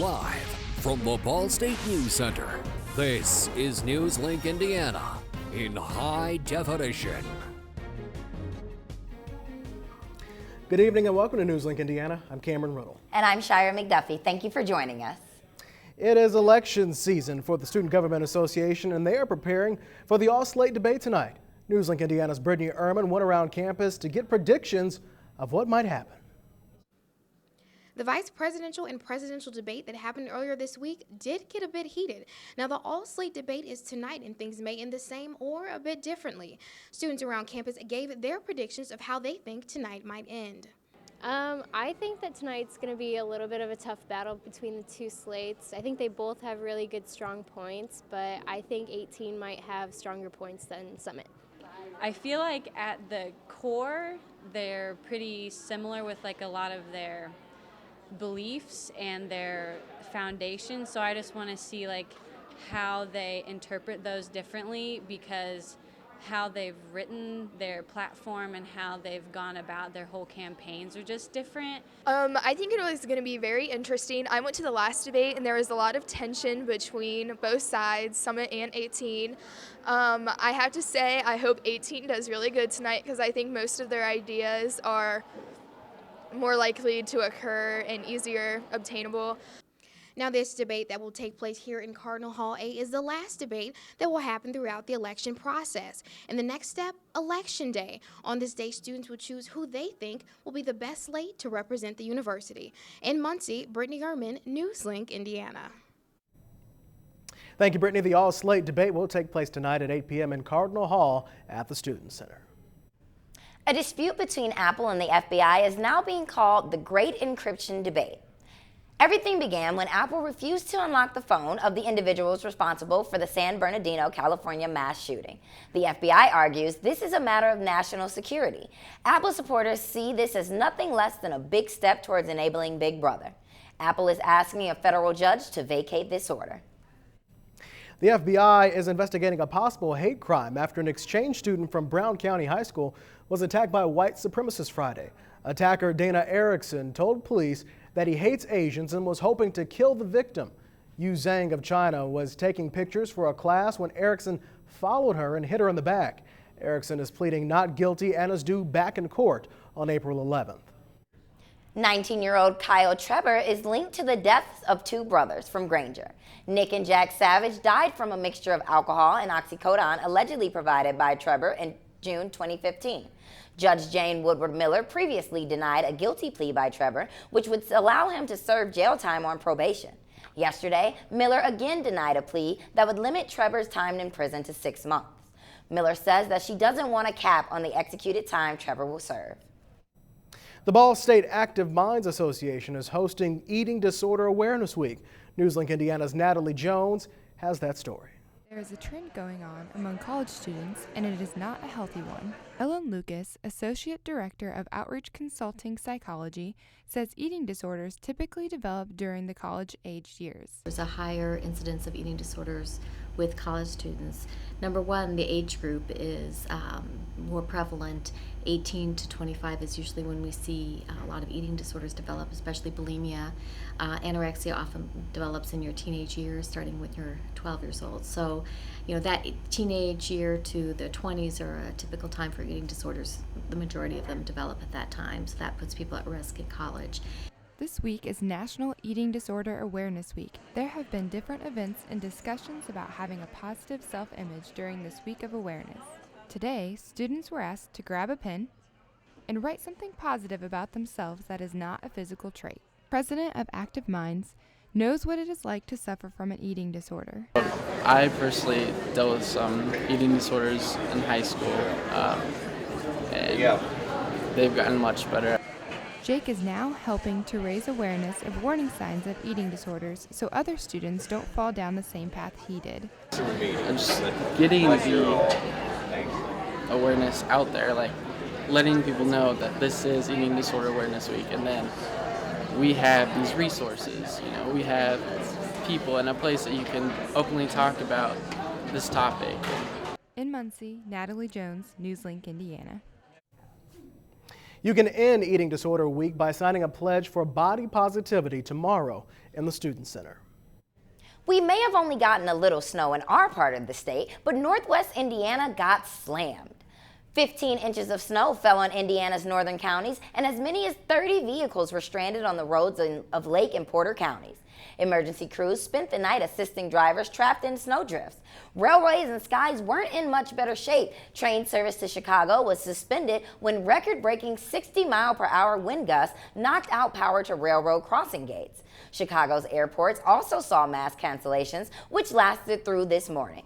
Live from the Ball State News Center, this is NewsLink Indiana in high definition. Good evening and welcome to NewsLink Indiana. I'm Cameron Riddle. And I'm Shira McDuffie. Thank you for joining us. It is election season for the Student Government Association, and they are preparing for the all-slate debate tonight. NewsLink Indiana's Brittany Ehrman went around campus to get predictions of what might happen. The vice presidential and presidential debate that happened earlier this week did get a bit heated. Now, the all-slate debate is tonight, and things may end the same or a bit differently. Students around campus gave their predictions of how they think tonight might end. I think that tonight's going to be a little bit of a tough battle between the two slates. I think they both have really good, strong points, but I think 18 might have stronger points than Summit. I feel like at the core, they're pretty similar with like a lot of their beliefs and their foundation. So I just want to see like how they interpret those differently, because how they've written their platform and how they've gone about their whole campaigns are just different. I think it was going to be very interesting. I went to the last debate and there was a lot of tension between both sides, Summit and 18. I have to say I hope 18 does really good tonight, because I think most of their ideas are more likely to occur and easier obtainable. Now, this debate that will take place here in Cardinal Hall A is the last debate that will happen throughout the election process. And the next step, Election Day. On this day, students will choose who they think will be the best slate to represent the university. In Muncie, Brittany Ehrman, NewsLink, Indiana. Thank you, Brittany. The all-slate debate will take place tonight at 8 p.m. in Cardinal Hall at the Student Center. A dispute between Apple and the FBI is now being called the Great Encryption Debate. Everything began when Apple refused to unlock the phone of the individuals responsible for the San Bernardino, California mass shooting. The FBI argues this is a matter of national security. Apple supporters see this as nothing less than a big step towards enabling Big Brother. Apple is asking a federal judge to vacate this order. The FBI is investigating a possible hate crime after an exchange student from Brown County High School was attacked by white supremacists Friday. Attacker Dana Erickson told police that he hates Asians and was hoping to kill the victim. Yu Zhang of China was taking pictures for a class when Erickson followed her and hit her in the back. Erickson is pleading not guilty and is due back in court on April 11th. 19-year-old Kyle Trevor is linked to the deaths of two brothers from Granger. Nick and Jack Savage died from a mixture of alcohol and oxycodone allegedly provided by Trevor in June 2015. Judge Jane Woodward Miller previously denied a guilty plea by Trevor, which would allow him to serve jail time on probation. Yesterday, Miller again denied a plea that would limit Trevor's time in prison to 6 months. Miller says that she doesn't want a cap on the executed time Trevor will serve. The Ball State Active Minds Association is hosting Eating Disorder Awareness Week. NewsLink Indiana's Natalie Jones has that story. There is a trend going on among college students, and it is not a healthy one. Ellen Lucas, Associate Director of Outreach Consulting Psychology, says eating disorders typically develop during the college-aged years. There's a higher incidence of eating disorders with college students. Number one, the age group is more prevalent. 18 to 25 is usually when we see a lot of eating disorders develop, especially bulimia. Anorexia often develops in your teenage years, starting when you're 12 years old. So, that teenage year to the 20s are a typical time for eating disorders. The majority of them develop at that time, so that puts people at risk in college. This week is National Eating Disorder Awareness Week. There have been different events and discussions about having a positive self-image during this week of awareness. Today, students were asked to grab a pen and write something positive about themselves that is not a physical trait. President of Active Minds knows what it is like to suffer from an eating disorder. I personally dealt with some eating disorders in high school, and they've gotten much better. Jake is now helping to raise awareness of warning signs of eating disorders so other students don't fall down the same path he did. And just getting the awareness out there, like letting people know that this is Eating Disorder Awareness Week, and then we have these resources, we have people and a place that you can openly talk about this topic. In Muncie, Natalie Jones, NewsLink, Indiana. You can end Eating Disorder Week by signing a pledge for body positivity tomorrow in the Student Center. We may have only gotten a little snow in our part of the state, but Northwest Indiana got slammed. 15 inches of snow fell on Indiana's northern counties, and as many as 30 vehicles were stranded on the roads of Lake and Porter counties. Emergency crews spent the night assisting drivers trapped in snowdrifts. Railways and skies weren't in much better shape. Train service to Chicago was suspended when record-breaking 60-mile-per-hour wind gusts knocked out power to railroad crossing gates. Chicago's airports also saw mass cancellations, which lasted through this morning.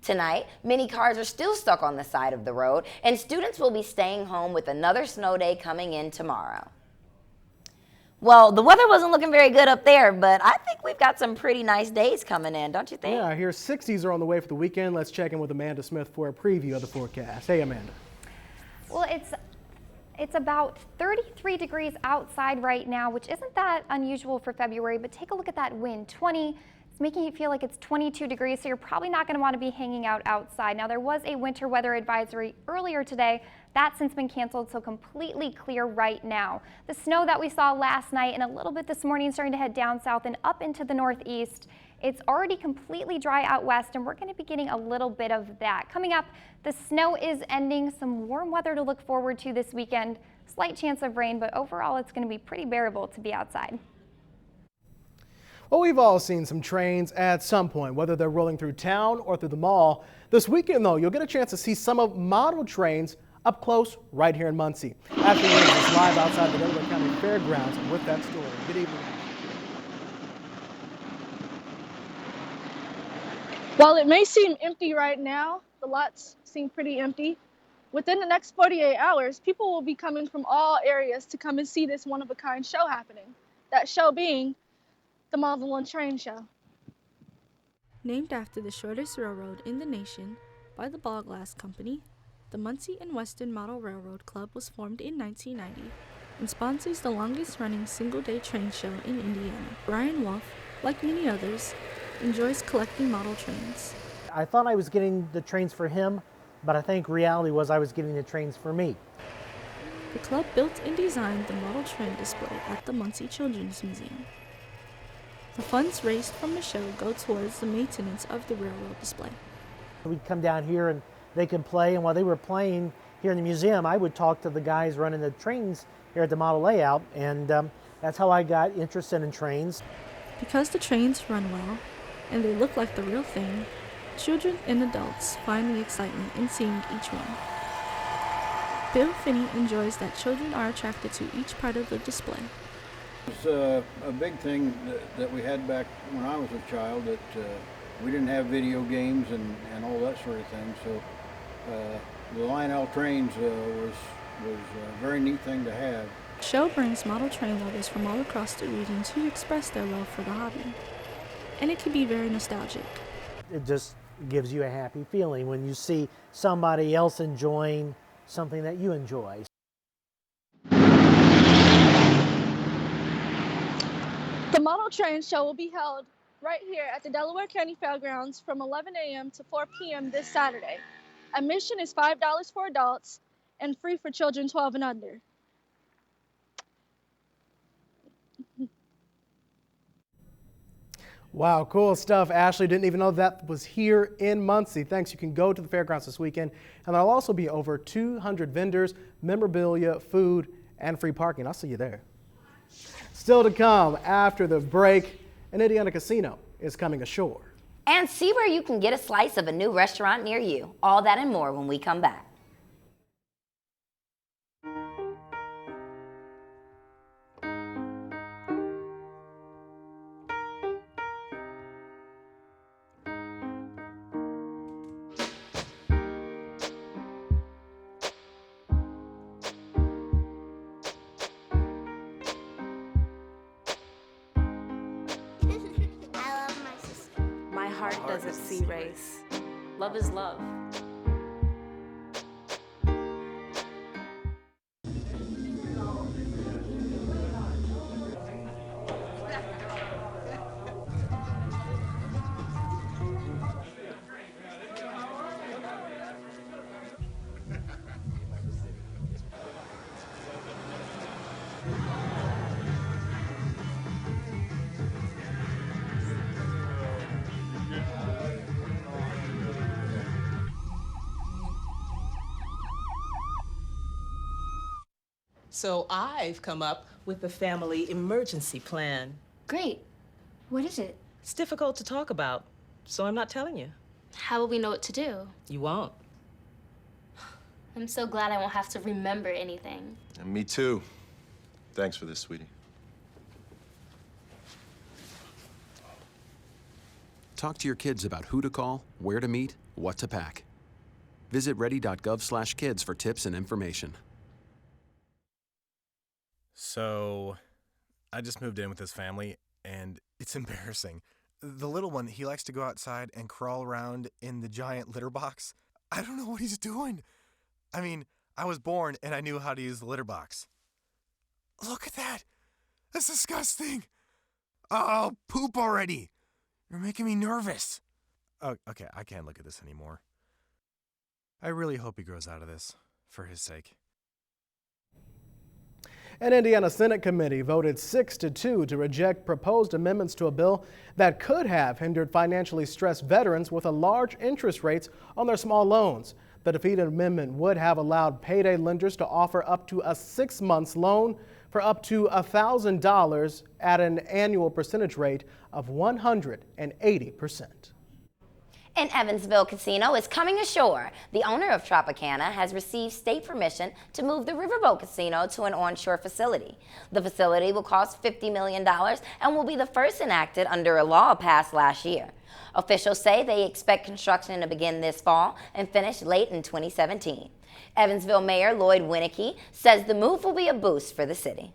Tonight, many cars are still stuck on the side of the road, and students will be staying home with another snow day coming in tomorrow. Well, the weather wasn't looking very good up there, but I think we've got some pretty nice days coming in, don't you think? Yeah, I hear 60s are on the way for the weekend. Let's check in with Amanda Smith for a preview of the forecast. Hey, Amanda. Well, it's about 33 degrees outside right now, which isn't that unusual for February, but take a look at that wind, 20. It's making it feel like it's 22 degrees, so you're probably not going to want to be hanging out outside. Now, there was a winter weather advisory earlier today. That's since been canceled, so completely clear right now. The snow that we saw last night and a little bit this morning starting to head down south and up into the northeast. It's already completely dry out west, and we're going to be getting a little bit of that. Coming up, the snow is ending. Some warm weather to look forward to this weekend. Slight chance of rain, but overall it's going to be pretty bearable to be outside. Well, we've all seen some trains at some point, whether they're rolling through town or through the mall. This weekend, though, you'll get a chance to see some of model trains up close right here in Muncie. Ashley Williams is live outside the Delaware County Fairgrounds with that story. Good evening. While it may seem empty right now, the lots seem pretty empty. Within the next 48 hours, people will be coming from all areas to come and see this one-of-a-kind show happening. That show being the Model One Train Show. Named after the shortest railroad in the nation by the Ball Glass Company, the Muncie and Western Model Railroad Club was formed in 1990 and sponsors the longest-running single-day train show in Indiana. Brian Wolf, like many others, enjoys collecting model trains. I thought I was getting the trains for him, but I think reality was I was getting the trains for me. The club built and designed the model train display at the Muncie Children's Museum. The funds raised from the show go towards the maintenance of the railroad display. We'd come down here and they could play, and while they were playing here in the museum, I would talk to the guys running the trains here at the model layout, and that's how I got interested in trains. Because the trains run well and they look like the real thing, children and adults find the excitement in seeing each one. Bill Finney enjoys that children are attracted to each part of the display. It's a big thing that we had back when I was a child, that we didn't have video games and all that sort of thing, so the Lionel trains was a very neat thing to have. The show brings model train lovers from all across the region to express their love for the hobby, and it can be very nostalgic. It just gives you a happy feeling when you see somebody else enjoying something that you enjoy. The Model Train Show will be held right here at the Delaware County Fairgrounds from 11 a.m. to 4 p.m. this Saturday. Admission is $5 for adults and free for children 12 and under. Wow, cool stuff. Ashley, didn't even know that was here in Muncie. Thanks. You can go to the fairgrounds this weekend, and there'll also be over 200 vendors, memorabilia, food, and free parking. I'll see you there. Still to come after the break, an Indiana casino is coming ashore. And see where you can get a slice of a new restaurant near you. All that and more when we come back. Heart doesn't see race. Love is love. So I've come up with a family emergency plan. Great. What is it? It's difficult to talk about, so I'm not telling you. How will we know what to do? You won't. I'm so glad I won't have to remember anything. And me too. Thanks for this, sweetie. Talk to your kids about who to call, where to meet, what to pack. Visit ready.gov/kids for tips and information. So, I just moved in with this family, and it's embarrassing. The little one, he likes to go outside and crawl around in the giant litter box. I don't know what he's doing. I mean, I was born and I knew how to use the litter box. Look at that. That's disgusting. Oh, poop already. You're making me nervous. Oh, okay, I can't look at this anymore. I really hope he grows out of this, for his sake. An Indiana Senate committee voted 6-2 to reject proposed amendments to a bill that could have hindered financially stressed veterans with a large interest rates on their small loans. The defeated amendment would have allowed payday lenders to offer up to a 6-month loan for up to $1,000 at an annual percentage rate of 180%. An Evansville casino is coming ashore. The owner of Tropicana has received state permission to move the Riverboat Casino to an onshore facility. The facility will cost $50 million and will be the first enacted under a law passed last year. Officials say they expect construction to begin this fall and finish late in 2017. Evansville Mayor Lloyd Winnicky says the move will be a boost for the city.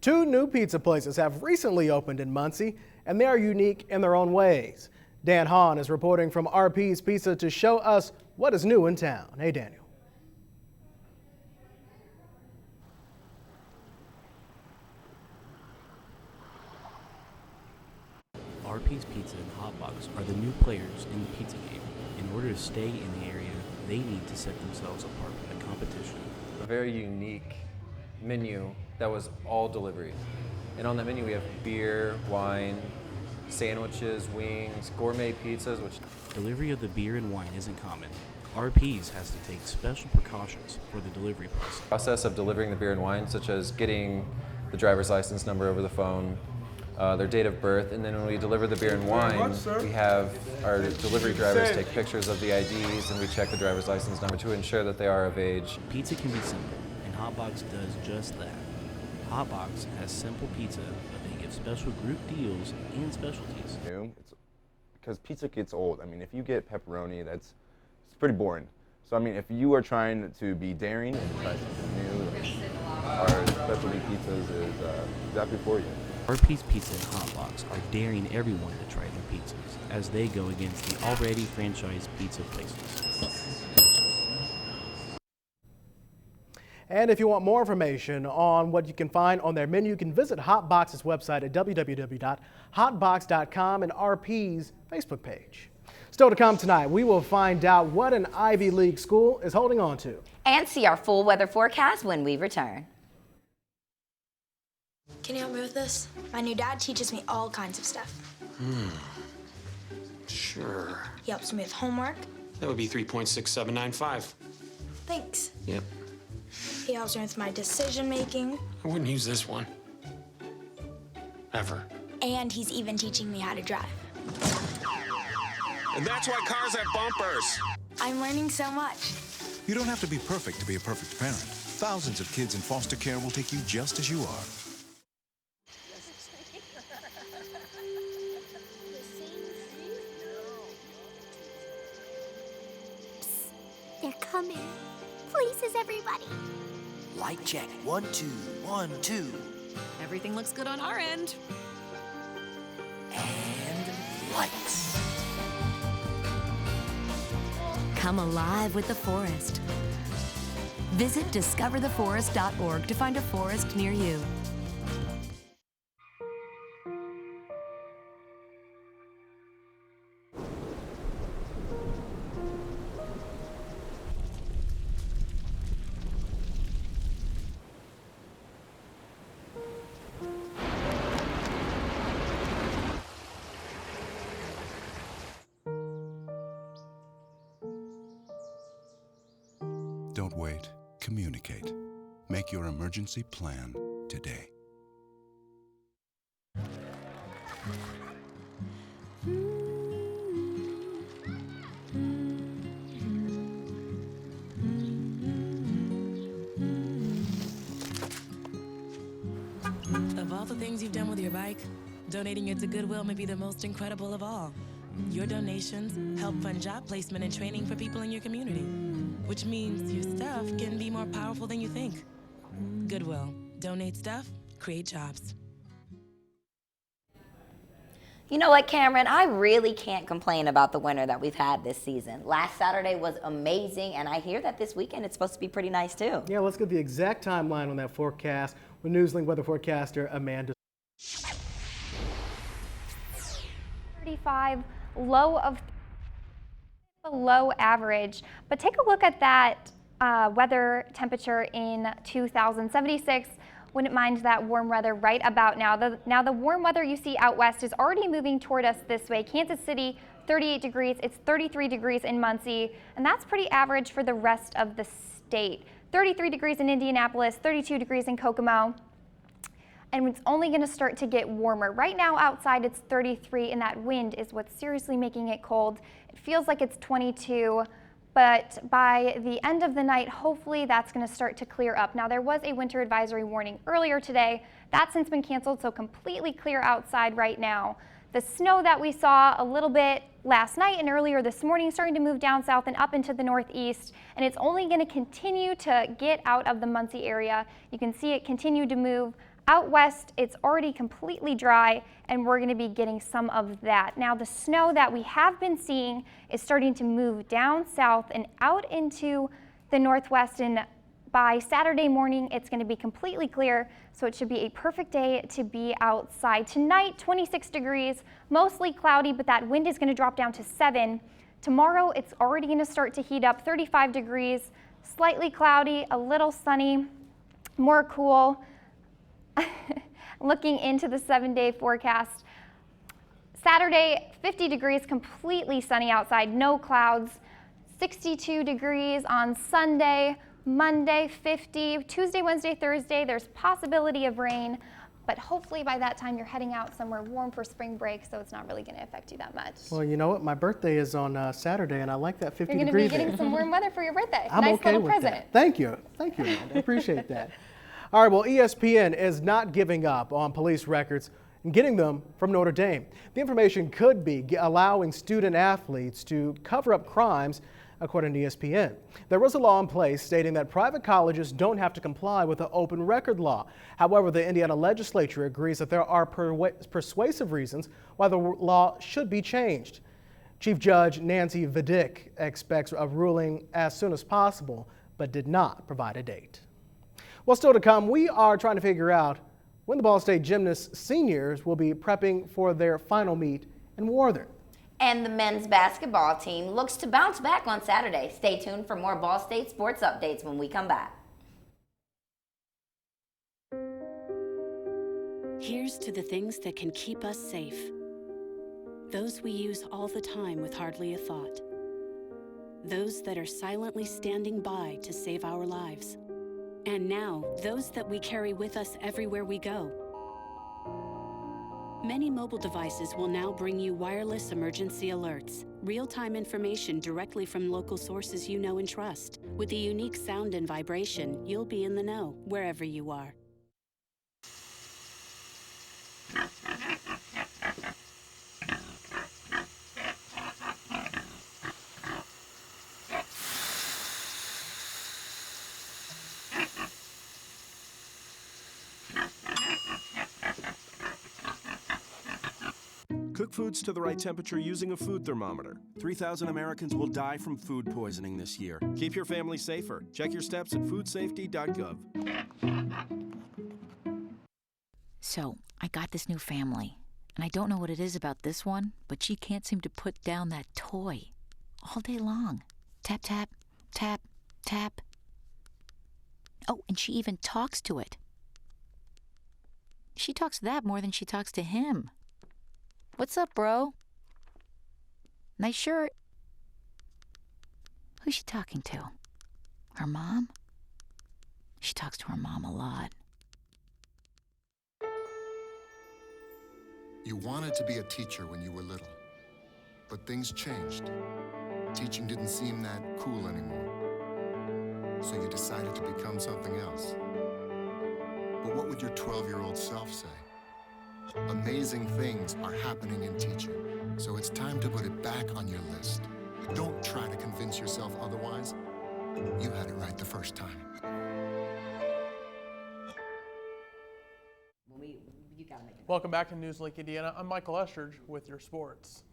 2 new pizza places have recently opened in Muncie, and they are unique in their own ways. Dan Hahn is reporting from RP's Pizza to show us what is new in town. Hey, Daniel. RP's Pizza and Hot Box are the new players in the pizza game. In order to stay in the area, they need to set themselves apart from the competition. A very unique menu that was all delivery. And on that menu we have beer, wine, sandwiches, wings, gourmet pizzas, which... Delivery of the beer and wine isn't common. RP's has to take special precautions for the delivery process. Process of delivering the beer and wine, such as getting the driver's license number over the phone, their date of birth, and then when we deliver the beer and wine, we have our delivery drivers take pictures of the IDs and we check the driver's license number to ensure that they are of age. Pizza can be simple, and Hot Box does just that. Hot Box has simple pizza, but they give special group deals and specialties. It's because pizza gets old. I mean, if you get pepperoni, it's pretty boring. So I mean, if you are trying to be daring and try something new, our specialty pizzas is exactly for you. RP's Pizza and Hot Box are daring everyone to try their pizzas as they go against the already franchised pizza places. And if you want more information on what you can find on their menu, you can visit Hotbox's website at www.hotbox.com and RP's Facebook page. Still to come tonight, we will find out what an Ivy League school is holding on to. And see our full weather forecast when we return. Can you help me with this? My new dad teaches me all kinds of stuff. Sure. He helps me with homework. That would be 3.6795. Thanks. Yep. He helps me with my decision making. I wouldn't use this one. Ever. And he's even teaching me how to drive. And that's why cars have bumpers. I'm learning so much. You don't have to be perfect to be a perfect parent. Thousands of kids in foster care will take you just as you are. They're coming. Places, everybody. Light check. 1, 2, 1, 2. Everything looks good on our end. And lights. Come alive with the forest. Visit discovertheforest.org to find a forest near you. Don't wait. Communicate. Make your emergency plan today. Of all the things you've done with your bike, donating it to Goodwill may be the most incredible of all. Your donations help fund job placement and training for people in your community, which means your stuff can be more powerful than you think. Goodwill. Donate stuff, create jobs. You know what, Cameron? I really can't complain about the winter that we've had this season. Last Saturday was amazing, and I hear that this weekend it's supposed to be pretty nice too. Yeah, let's get the exact timeline on that forecast with NewsLink weather forecaster Amanda. 35, low of below average. But take a look at that weather temperature in 2076. Wouldn't mind that warm weather right about now. The warm weather you see out west is already moving toward us this way. Kansas City, 38 degrees. It's 33 degrees in Muncie, and that's pretty average for the rest of the state. 33 degrees in Indianapolis, 32 degrees in Kokomo. And it's only going to start to get warmer. Right now outside it's 33, and that wind is what's seriously making it cold. It feels like it's 22. But by the end of the night, hopefully that's going to start to clear up. Now, there was a winter advisory warning earlier today. That's since been canceled, so completely clear outside right now. The snow that we saw a little bit last night and earlier this morning starting to move down south and up into the northeast, and it's only going to continue to get out of the Muncie area. You can see it continue to move. Out west, it's already completely dry, and we're going to be getting some of that. Now, the snow that we have been seeing is starting to move down south and out into the northwest, and by Saturday morning, it's going to be completely clear, so it should be a perfect day to be outside. Tonight, 26 degrees, mostly cloudy, but that wind is going to drop down to 7. Tomorrow, it's already going to start to heat up, 35 degrees, slightly cloudy, a little sunny, more cool. Looking into the 7-day forecast, Saturday, 50 degrees, completely sunny outside, no clouds. 62 degrees on Sunday, Monday, 50. Tuesday, Wednesday, Thursday, there's possibility of rain, but hopefully by that time you're heading out somewhere warm for spring break, so it's not really going to affect you that much. Well, you know what? My birthday is on Saturday, and I like that 50 You're degrees. You're going to be getting some warm weather for your birthday. I'm nice okay little with present. that. Thank you. Thank you, Amanda. I appreciate that. All right, well, ESPN is not giving up on police records and getting them from Notre Dame. The information could be allowing student athletes to cover up crimes, according to ESPN. There was a law in place stating that private colleges don't have to comply with the open record law. However, the Indiana legislature agrees that there are persuasive reasons why the law should be changed. Chief Judge Nancy Vidic expects a ruling as soon as possible, but did not provide a date. Well, still to come, we are trying to figure out when the Ball State Gymnast seniors will be prepping for their final meet in Warthen. And the men's basketball team looks to bounce back on Saturday. Stay tuned for more Ball State sports updates when we come back. Here's to the things that can keep us safe. Those we use all the time with hardly a thought. Those that are silently standing by to save our lives. And now, those that we carry with us everywhere we go. Many mobile devices will now bring you wireless emergency alerts, real-time information directly from local sources you know and trust. With the unique sound and vibration, you'll be in the know wherever you are. Cook foods to the right temperature using a food thermometer. 3,000 Americans will die from food poisoning this year. Keep your family safer. Check your steps at foodsafety.gov. So, I got this new family, and I don't know what it is about this one, but she can't seem to put down that toy all day long. Tap, tap, tap, tap. Oh, and she even talks to it. She talks to that more than she talks to him. What's up, bro? Nice shirt. Who's she talking to? Her mom? She talks to her mom a lot. You wanted to be a teacher when you were little, but things changed. Teaching didn't seem that cool anymore, so you decided to become something else. But what would your 12-year-old self say? Amazing things are happening in teaching, so it's time to put it back on your list. Don't try to convince yourself otherwise. You had it right the first time. Welcome back to NewsLink Indiana. I'm Michael Estridge with your sports.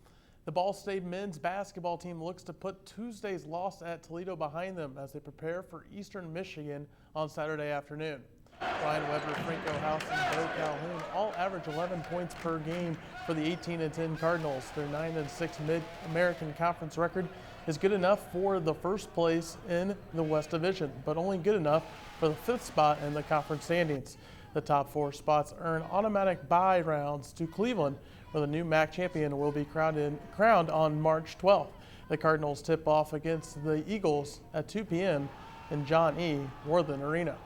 The Ball State men's basketball team looks to put Tuesday's loss at Toledo behind them as they prepare for Eastern Michigan on Saturday afternoon. Ryan Weber, Franco House, and Bo Calhoun all average 11 points per game for the 18-10 Cardinals. Their 9-6 Mid-American Conference record is good enough for the first place in the West Division, but only good enough for the 5th spot in the conference standings. The top 4 spots earn automatic bye rounds to Cleveland, where the new MAC champion will be crowned on March 12th. The Cardinals tip off against the Eagles at 2 p.m. in John E. Worthen Arena.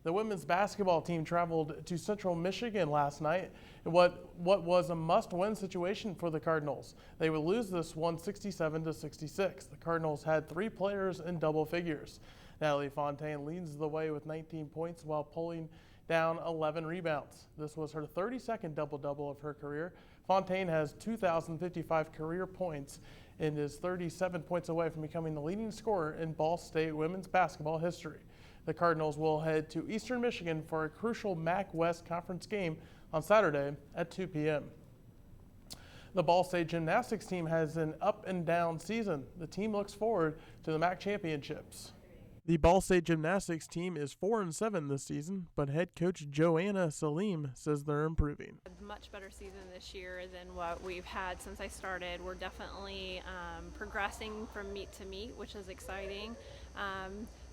The women's basketball team traveled to Central Michigan last night in what was a must-win situation for the Cardinals. They would lose this one 67-66. The Cardinals had 3 players in double figures. Natalie Fontaine leads the way with 19 points while pulling down 11 rebounds. This was her 32nd double-double of her career. Fontaine has 2,055 career points and is 37 points away from becoming the leading scorer in Ball State women's basketball history. The Cardinals will head to Eastern Michigan for a crucial MAC West Conference game on Saturday at 2 p.m. The Ball State gymnastics team has an up-and-down season. The team looks forward to the MAC championships. The Ball State gymnastics team is 4-7 this season, but head coach Joanna Salim says they're improving. A much better season this year than what we've had since I started. We're definitely progressing from meet to meet, which is exciting.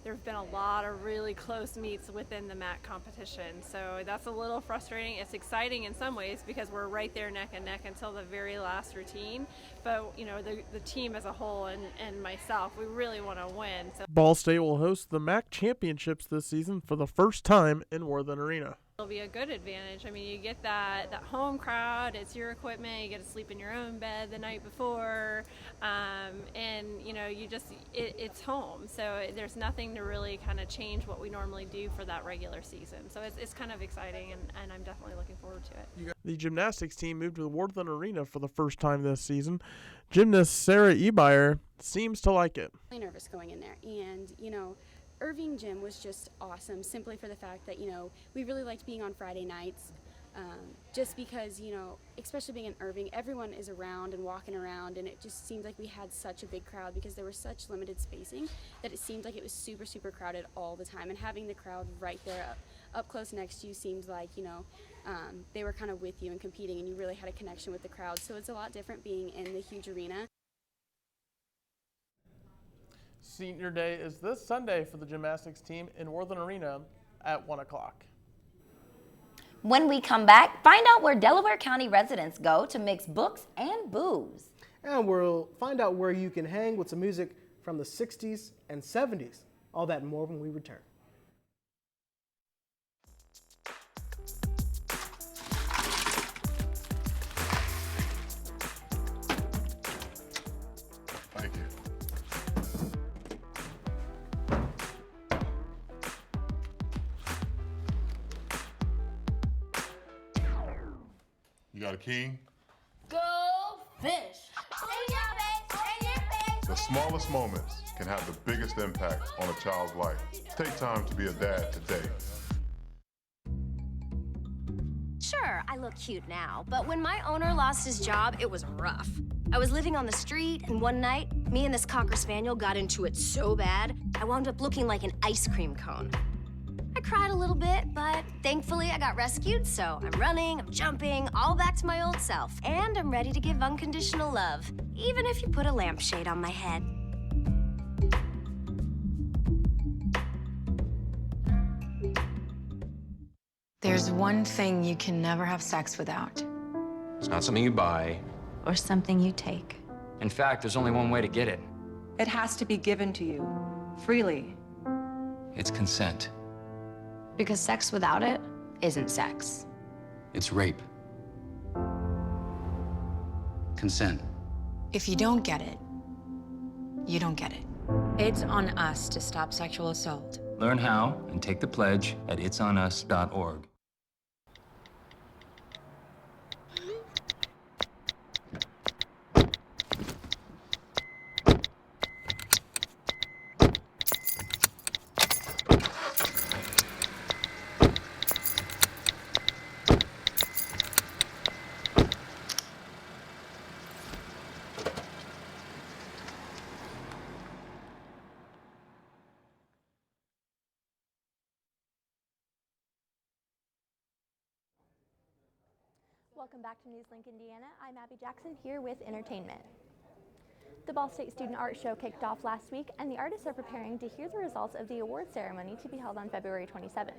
There have been a lot of really close meets within the MAC competition, so that's a little frustrating. It's exciting in some ways because we're right there neck and neck until the very last routine, but you know, the team as a whole and myself, we really want to win. So Ball State will host the MAC championships this season for the first time in Worthen Arena. It'll be a good advantage. I mean, you get that home crowd, it's your equipment, you get to sleep in your own bed the night before, and you know, it's home, so there's nothing to really kind of change what we normally do for that regular season. So it's kind of exciting, and I'm definitely looking forward to it. The gymnastics team moved to the Worthen Arena for the first time this season. Gymnast Sarah Ebeyer seems to like it. Really nervous going in there, and you know, Irving Gym was just awesome, simply for the fact that, you know, we really liked being on Friday nights, just because, you know, especially being in Irving, everyone is around and walking around, and it just seemed like we had such a big crowd because there was such limited spacing that it seemed like it was super, super crowded all the time, and having the crowd right there up close next to you seemed like, you know, they were kind of with you and competing, and you really had a connection with the crowd, so it's a lot different being in the huge arena. Senior Day is this Sunday for the gymnastics team in Worthen Arena at 1 o'clock. When we come back, find out where Delaware County residents go to mix books and booze. And we'll find out where you can hang with some music from the 60s and 70s. All that and more when we return. Thank you. You got a king? Go fish. The smallest moments can have the biggest impact on a child's life. Take time to be a dad today. Sure, I look cute now, but when my owner lost his job, it was rough. I was living on the street, and one night, me and this Cocker Spaniel got into it so bad, I wound up looking like an ice cream cone. I cried a little bit, but thankfully I got rescued, so I'm running, I'm jumping, all back to my old self. And I'm ready to give unconditional love, even if you put a lampshade on my head. There's one thing you can never have sex without. It's not something you buy. Or something you take. In fact, there's only one way to get it. It has to be given to you, freely. It's consent. Because sex without it isn't sex. It's rape. Consent. If you don't get it, you don't get it. It's on us to stop sexual assault. Learn how and take the pledge at itsonus.org. Welcome back to NewsLink Indiana. I'm Abby Jackson here with entertainment. The Ball State Student Art Show kicked off last week, and the artists are preparing to hear the results of the award ceremony to be held on February 27th.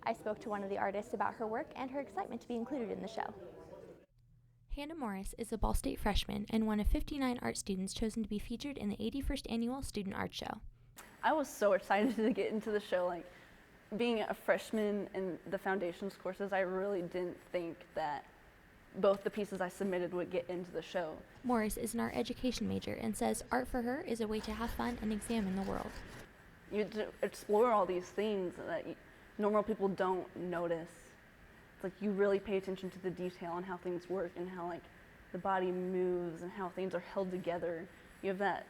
I spoke to one of the artists about her work and her excitement to be included in the show. Hannah Morris is a Ball State freshman and one of 59 art students chosen to be featured in the 81st Annual Student Art Show. I was so excited to get into the show. Like, being a freshman in the foundations courses, I really didn't think that both the pieces I submitted would get into the show. Morris is an art education major and says art for her is a way to have fun and examine the world. You explore all these things that normal people don't notice. It's like you really pay attention to the detail and how things work and how like the body moves and how things are held together. You have that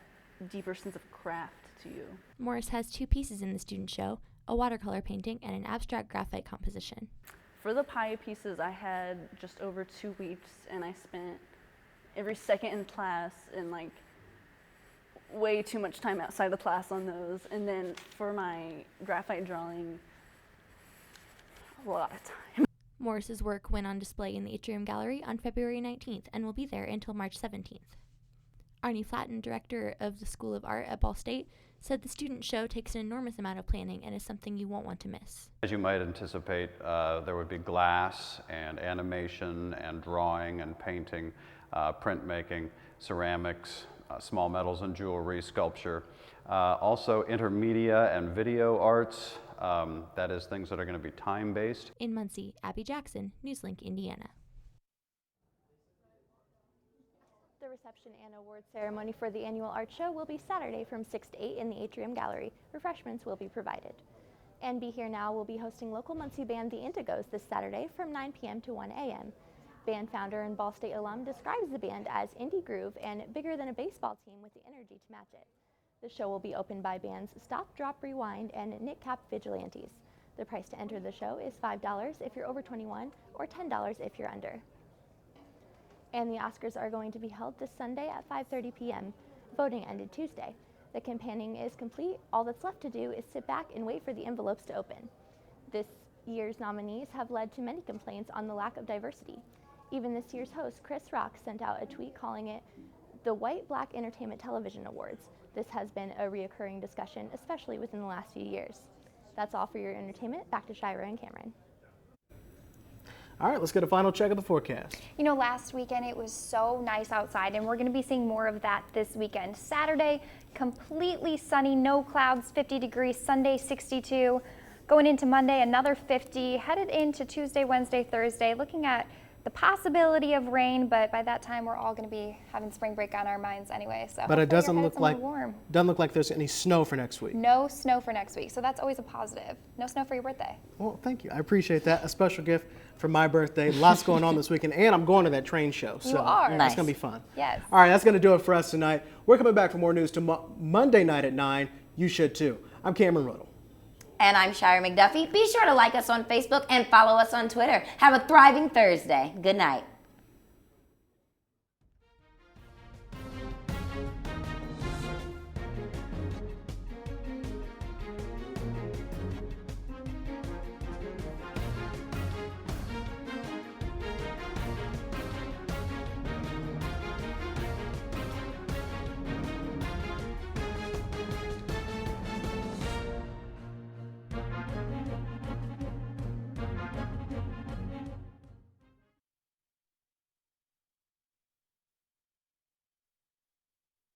deeper sense of craft to you. Morris has 2 pieces in the student show, a watercolor painting and an abstract graphite composition. For the pie pieces, I had just over 2 weeks, and I spent every second in class and like way too much time outside the class on those. And then for my graphite drawing, a lot of time. Morris's work went on display in the Atrium Gallery on February 19th and will be there until March 17th. Arnie Flatten, director of the School of Art at Ball State, said the student show takes an enormous amount of planning and is something you won't want to miss. As you might anticipate, there would be glass and animation and drawing and painting, printmaking, ceramics, small metals and jewelry, sculpture. Also intermedia and video arts, that is things that are going to be time-based. In Muncie, Abby Jackson, NewsLink, Indiana. The reception and award ceremony for the annual art show will be Saturday from 6 to 8 in the Atrium Gallery. Refreshments will be provided. And Be Here Now will be hosting local Muncie band The Indigos this Saturday from 9 p.m. to 1 a.m. Band founder and Ball State alum describes the band as indie groove and bigger than a baseball team with the energy to match it. The show will be opened by bands Stop, Drop, Rewind and Nick Cap Vigilantes. The price to enter the show is $5 if you're over 21 or $10 if you're under. And the Oscars are going to be held this Sunday at 5:30 p.m. Voting ended Tuesday. The campaigning is complete. All that's left to do is sit back and wait for the envelopes to open. This year's nominees have led to many complaints on the lack of diversity. Even this year's host, Chris Rock, sent out a tweet calling it the White Black Entertainment Television Awards. This has been a reoccurring discussion, especially within the last few years. That's all for your entertainment. Back to Shira and Cameron. All right, let's get a final check of the forecast. You know, last weekend it was so nice outside, and we're going to be seeing more of that this weekend. Saturday, completely sunny, no clouds, 50 degrees. Sunday, 62. Going into Monday, another 50. Headed into Tuesday, Wednesday, Thursday, looking at the possibility of rain, but by that time we're all going to be having spring break on our minds anyway. So but it doesn't look like warm. There's any snow for next week. No snow for next week, so that's always a positive. No snow for your birthday. Well, thank you. I appreciate that. A special gift for my birthday. Lots going on this weekend, and I'm going to that train show. So you are. It's going to be fun. Yes. All right, that's going to do it for us tonight. We're coming back for more news Monday night at 9. You should too. I'm Cameron Riddle. And I'm Shira McDuffie. Be sure to like us on Facebook and follow us on Twitter. Have a thriving Thursday. Good night.